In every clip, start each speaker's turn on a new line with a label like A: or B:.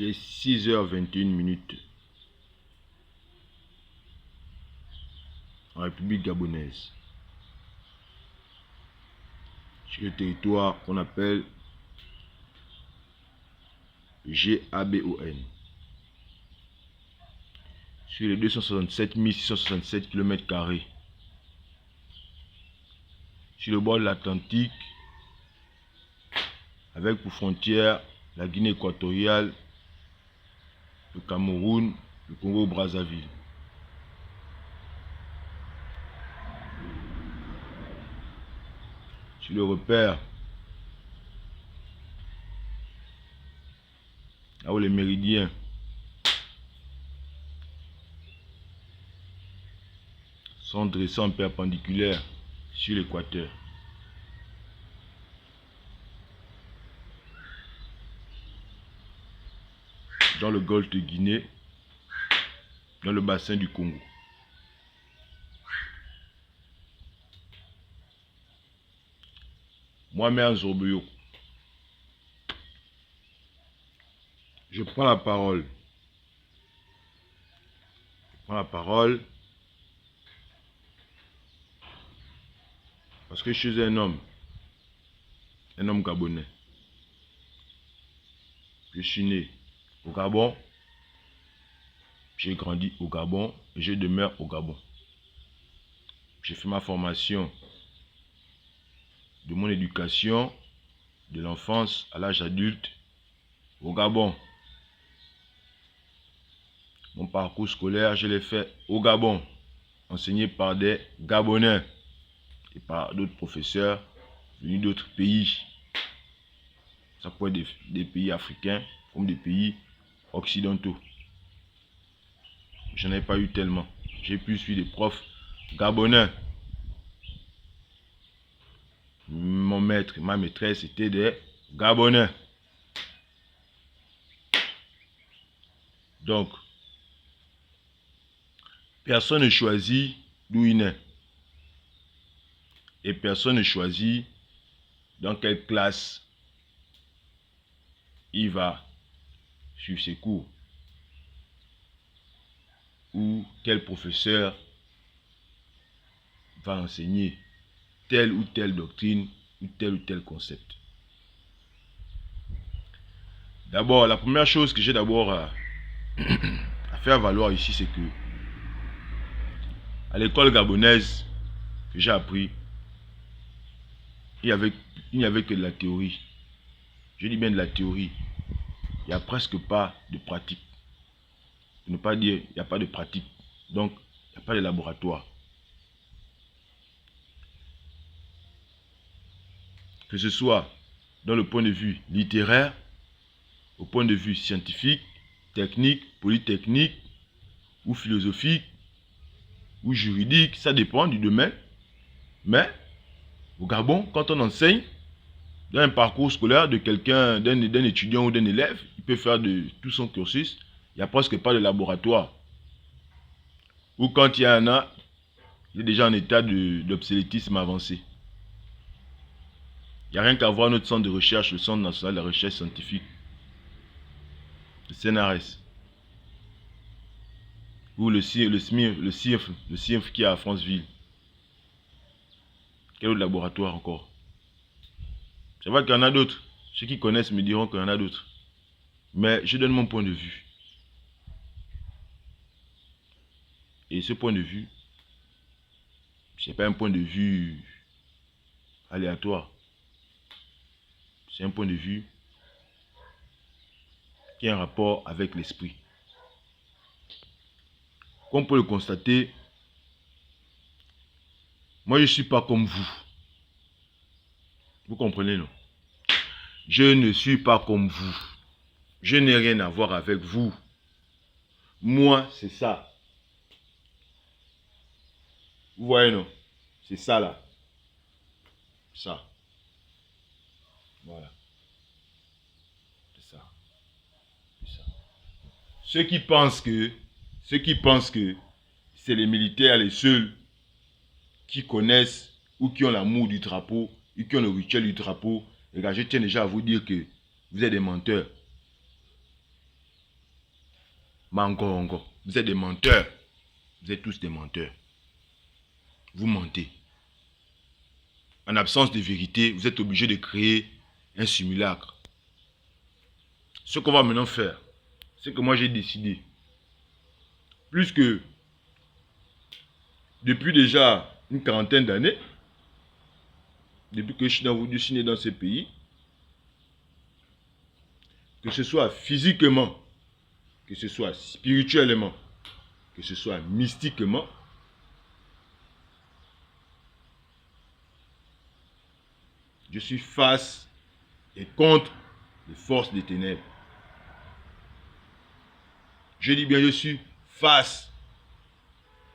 A: Il est 6h21 en République gabonaise, sur le territoire qu'on appelle GABON, sur les 267 667 km², sur le bord de l'Atlantique, avec pour frontière la Guinée équatoriale, le Cameroun, le Congo-Brazzaville. Sur le repère, là où les méridiens sont dressés en perpendiculaire sur l'équateur. Dans le golfe de Guinée, dans le bassin du Congo. Moi-même, Zorboyo, je prends la parole. Parce que je suis un homme gabonais. Je suis né au Gabon, j'ai grandi au Gabon et je demeure au Gabon. J'ai fait ma formation de mon éducation de l'enfance à l'âge adulte au Gabon. Mon parcours scolaire, je l'ai fait au Gabon, enseigné par des Gabonais et par d'autres professeurs venus d'autres pays. Ça peut être des pays africains comme des pays occidentaux. Je n'en ai pas eu tellement. J'ai pu suivre des profs gabonais. Mon maître et ma maîtresse étaient des Gabonais. Donc, personne ne choisit d'où il naît. Et personne ne choisit dans quelle classe il va suivre ses cours. Ou quel professeur va enseigner telle ou telle doctrine ou tel concept. D'abord, la première chose que j'ai d'abord à faire valoir ici, c'est que à l'école gabonaise que j'ai appris, il n'y avait que de la théorie. Je dis bien de la théorie. Il n'y a presque pas de pratique. Pour ne pas dire il n'y a pas de pratique. Donc, il n'y a pas de laboratoire. Que ce soit dans le point de vue littéraire, au point de vue scientifique, technique, polytechnique, ou philosophique, ou juridique, ça dépend du domaine. Mais, au Gabon, quand on enseigne, dans un parcours scolaire de quelqu'un, d'un étudiant ou d'un élève, il peut faire de tout son cursus, il n'y a presque pas de laboratoire. Ou quand il y en a, il est déjà en état d'obsolétisme avancé. Il n'y a rien qu'à voir notre centre de recherche, le Centre national de recherche scientifique, le CNRS. Ou le CIRF qui est à Franceville. Quel autre laboratoire encore? C'est vrai qu'il y en a d'autres. Ceux qui connaissent me diront qu'il y en a d'autres. Mais je donne mon point de vue. Et ce point de vue, ce n'est pas un point de vue aléatoire. C'est un point de vue qui a un rapport avec l'esprit. Comme on peut le constater, moi je ne suis pas comme vous. Vous comprenez, non? Je ne suis pas comme vous. Je n'ai rien à voir avec vous. Moi, c'est ça. Vous voyez, non? C'est ça, là. Ça. Voilà. C'est ça. C'est ça. Ceux qui pensent que c'est les militaires les seuls qui connaissent ou qui ont l'amour du drapeau, ou qui ont le rituel du drapeau, les gars, je tiens déjà à vous dire que vous êtes des menteurs. Mangongo. Vous êtes des menteurs. Vous êtes tous des menteurs. Vous mentez. En absence de vérité, vous êtes obligé de créer un simulacre. Ce qu'on va maintenant faire, c'est que moi j'ai décidé, plus que depuis déjà une quarantaine d'années, depuis que je suis né dans ce pays, que ce soit physiquement, que ce soit spirituellement, que ce soit mystiquement, je suis face et contre les forces des ténèbres. Je dis bien, je suis face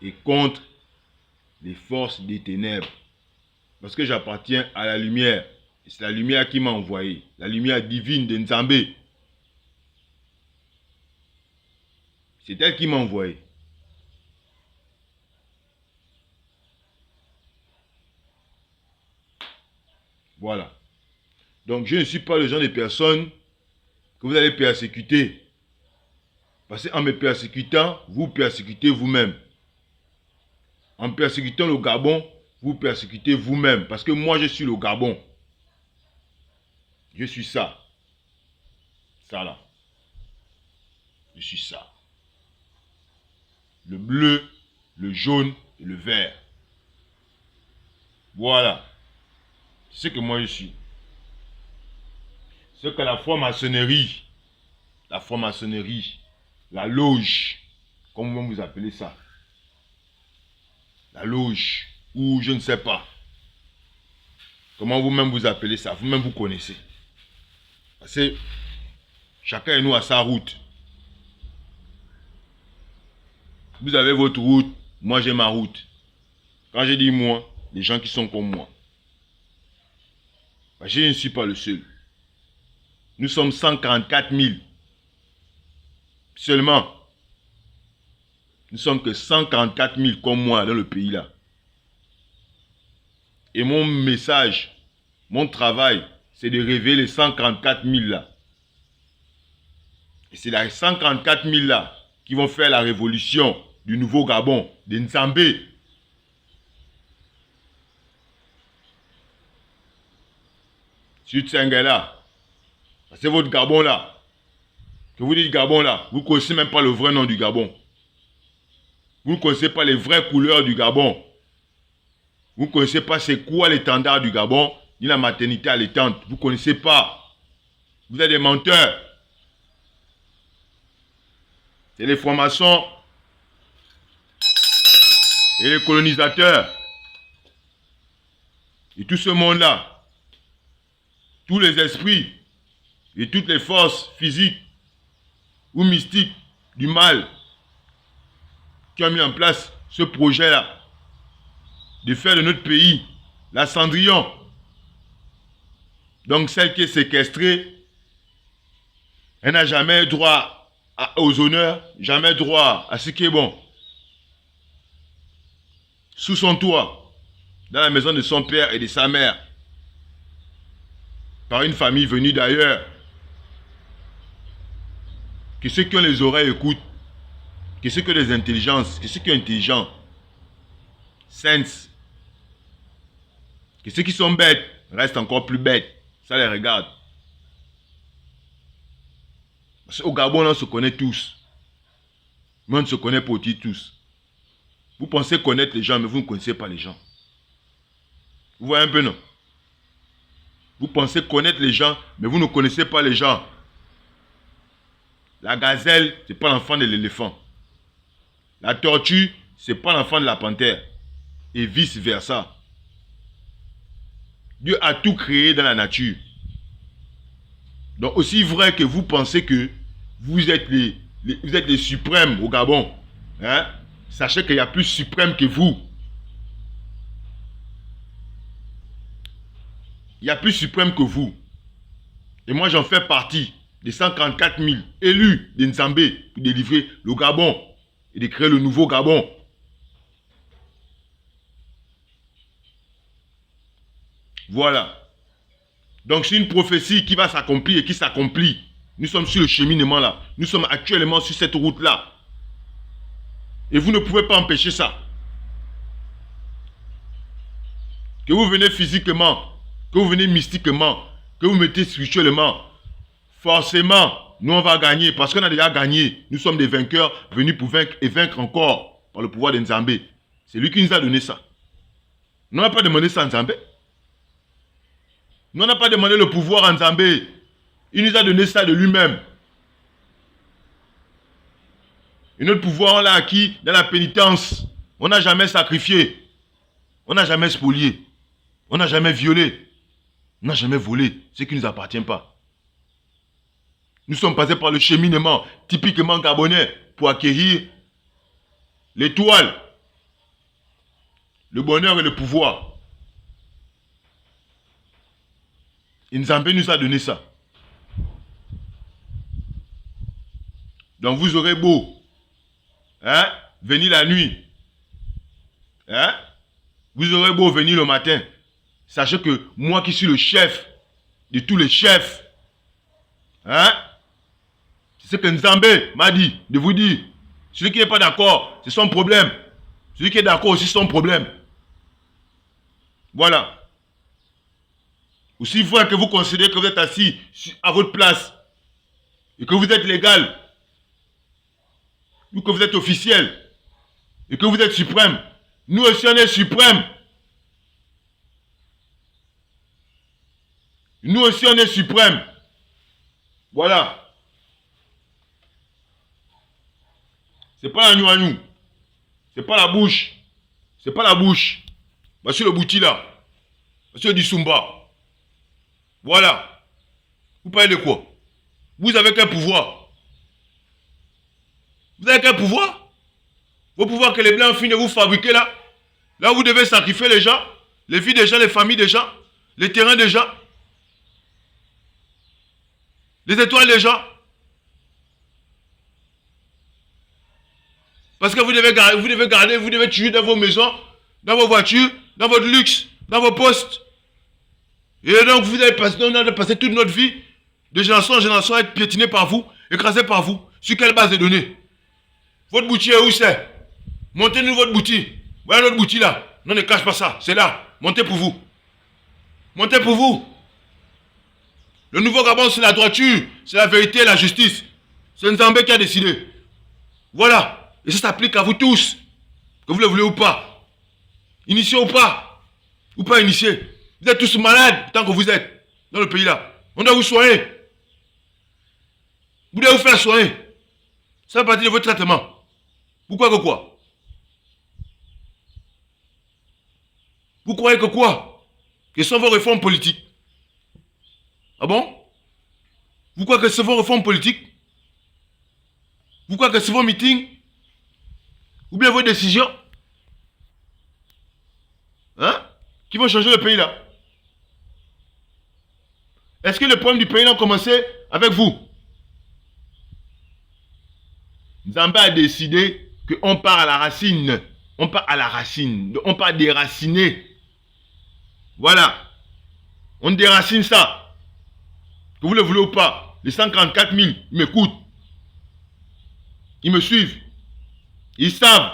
A: et contre les forces des ténèbres. Parce que j'appartiens à la lumière. Et c'est la lumière qui m'a envoyé. La lumière divine de Nzambé. C'est elle qui m'a envoyé. Voilà. Donc je ne suis pas le genre de personne que vous allez persécuter. Parce qu'en me persécutant, vous persécutez vous-même. En persécutant le Gabon, vous persécutez vous-même. Parce que moi, je suis le Gabon. Je suis ça. Ça là. Je suis ça. Le bleu, le jaune et le vert. Voilà. C'est ce que moi je suis. Ce que la franc-maçonnerie, la loge, comme vous appelez ça. La loge, ou je ne sais pas. Comment vous-même vous appelez ça, vous-même vous connaissez. Parce que chacun de nous a sa route. Vous avez votre route, moi j'ai ma route. Quand je dis moi, les gens qui sont comme moi. Parce que je ne suis pas le seul. Nous sommes 144 000. Seulement. Nous sommes que 144 000 comme moi dans le pays là. Et mon message, mon travail, c'est de révéler les 144 000 là. Et c'est les 144 000 là qui vont faire la révolution du nouveau Gabon, de Nzambé. Sur Tsengela. C'est votre Gabon là. Que vous dites Gabon là, vous ne connaissez même pas le vrai nom du Gabon. Vous ne connaissez pas les vraies couleurs du Gabon. Vous ne connaissez pas c'est quoi l'étendard du Gabon, ni la maternité allaitante. Vous ne connaissez pas. Vous êtes des menteurs. C'est les francs-maçons et les colonisateurs. Et tout ce monde-là, tous les esprits et toutes les forces physiques ou mystiques du mal qui ont mis en place ce projet-là de faire de notre pays la Cendrillon. Donc celle qui est séquestrée, elle n'a jamais droit aux honneurs, jamais droit à ce qui est bon. Sous son toit, dans la maison de son père et de sa mère, par une famille venue d'ailleurs, que ceux qui ont les oreilles écoutent, que ceux qui ont des intelligences, que ceux qui sont intelligents, sense, que ceux qui sont bêtes restent encore plus bêtes. Ça les regarde. Parce qu'au Gabon, on se connaît tous. Mais on ne se connaît pas aussi tous. Vous pensez connaître les gens, mais vous ne connaissez pas les gens. Vous voyez un peu, non? Vous pensez connaître les gens, mais vous ne connaissez pas les gens. La gazelle, ce n'est pas l'enfant de l'éléphant. La tortue, ce n'est pas l'enfant de la panthère. Et vice versa. Dieu a tout créé dans la nature. Donc aussi vrai que vous pensez que vous êtes les suprêmes au Gabon, hein? Sachez qu'il y a plus suprême que vous. Il y a plus suprême que vous. Et moi j'en fais partie des 144 000 élus de Nzambé pour délivrer le Gabon et de créer le nouveau Gabon. Voilà. Donc c'est une prophétie qui va s'accomplir et qui s'accomplit. Nous sommes sur le cheminement là. Nous sommes actuellement sur cette route là. Et vous ne pouvez pas empêcher ça. Que vous venez physiquement, que vous venez mystiquement, que vous mettez spirituellement, forcément, nous on va gagner parce qu'on a déjà gagné. Nous sommes des vainqueurs venus pour vaincre et vaincre encore par le pouvoir de Nzambé. C'est lui qui nous a donné ça. Nous n'avons pas demandé ça à Nzambé. Nous n'avons pas demandé le pouvoir à Nzambé. Il nous a donné ça de lui-même. Et notre pouvoir, on l'a acquis dans la pénitence. On n'a jamais sacrifié. On n'a jamais spolié. On n'a jamais violé. On n'a jamais volé ce qui ne nous appartient pas. Nous sommes passés par le cheminement typiquement gabonais pour acquérir l'étoile, le bonheur et le pouvoir. Et Nzambé nous a donné ça. Donc vous aurez beau venir la nuit. Vous aurez beau venir le matin. Sachez que moi qui suis le chef de tous les chefs, c'est ce que Nzambé m'a dit, de vous dire. Celui qui n'est pas d'accord, c'est son problème. Celui qui est d'accord aussi, c'est son problème. Voilà. Aussi vrai que vous considérez que vous êtes assis à votre place et que vous êtes légal, ou que vous êtes officiel, et que vous êtes suprême, nous aussi on est suprême. Nous aussi on est suprême. Voilà. C'est pas la nous. C'est pas la bouche. C'est pas la bouche. Voici le bouti là. Voici le Disumba. Voilà. Vous parlez de quoi? Vous avez quel pouvoir? Vous avez quel pouvoir? Vos pouvoirs que les blancs finissent de vous fabriquer là. Là vous devez sacrifier les gens, les vies des gens, les familles des gens, les terrains des gens, les étoiles des gens. Parce que vous devez garder, vous devez tuer dans vos maisons, dans vos voitures, dans votre luxe, dans vos postes. Et donc vous allez passer toute notre vie, de génération en génération, à être piétiné par vous, écrasé par vous. Sur quelle base de données? Votre boutique est où c'est? Montez-nous votre boutique. Voilà notre boutique là. Non, ne cache pas ça. C'est là. Montez pour vous. Montez pour vous. Le nouveau Gabon, c'est la droiture, c'est la vérité et la justice. C'est Nzambé qui a décidé. Voilà. Et ça s'applique à vous tous. Que vous le voulez ou pas. Initié ou pas initié. Vous êtes tous malades tant que vous êtes dans le pays là. On doit vous soigner. Vous devez vous faire soigner. Ça fait partie de votre traitement. Pourquoi que quoi? Vous croyez que quoi? Que ce sont vos réformes politiques. Ah bon? Vous croyez que c'est vos réformes politiques? Vous croyez que c'est vos meetings? Ou bien vos décisions? Qui vont changer le pays là? Est-ce que le problème du pays a commencé avec vous? Nzambé a décidé qu'on part à la racine. On part à la racine. On part déraciner. Voilà. On déracine ça. Que vous le voulez ou pas. Les 144 000, ils m'écoutent. Ils me suivent. Ils savent.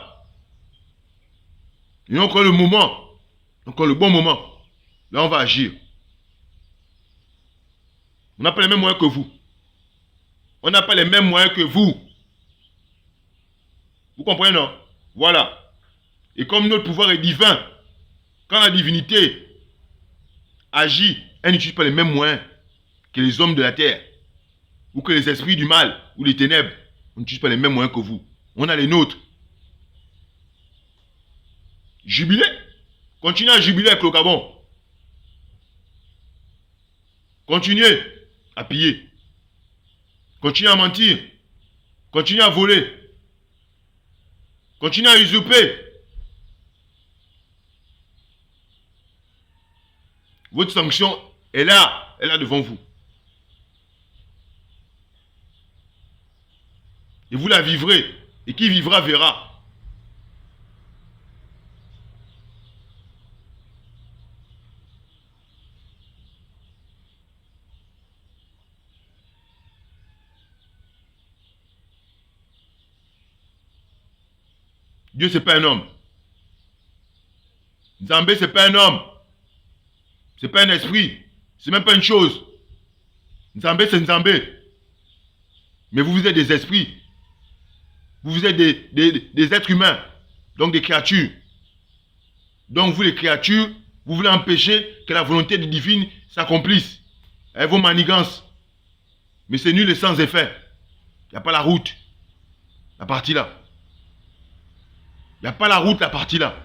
A: Il y a encore le moment. Encore le bon moment. Là, on va agir. On n'a pas les mêmes moyens que vous. On n'a pas les mêmes moyens que vous. Vous comprenez, non? Voilà. Et comme notre pouvoir est divin, quand la divinité agit, elle n'utilise pas les mêmes moyens que les hommes de la terre, ou que les esprits du mal, ou les ténèbres. On n'utilise pas les mêmes moyens que vous. On a les nôtres. Jubiler. Continuez à jubiler avec le Gabon. Continuez à piller. Continuez à mentir. Continuez à voler. Continuez à usurper. Votre sanction est là devant vous. Et vous la vivrez. Et qui vivra verra. Dieu, c'est pas un homme. Nzambé, c'est pas un homme. C'est pas un esprit. C'est même pas une chose. Nzambé, c'est Nzambé. Mais vous êtes des esprits. Vous êtes des êtres humains. Donc des créatures. Donc vous, les créatures, vous voulez empêcher que la volonté divine s'accomplisse. Avec vos manigances. Mais c'est nul et sans effet. Il n'y a pas la route. La partie là. Il n'y a pas la route, la partie là.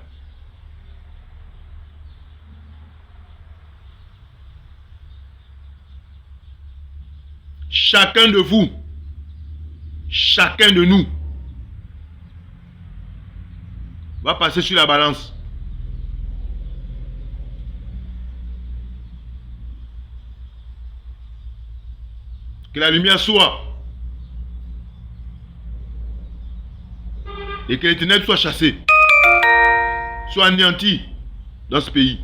A: Chacun de vous, chacun de nous, va passer sur la balance. Que la lumière soit. Et que les ténèbres soient chassées. Soient anéanties dans ce pays.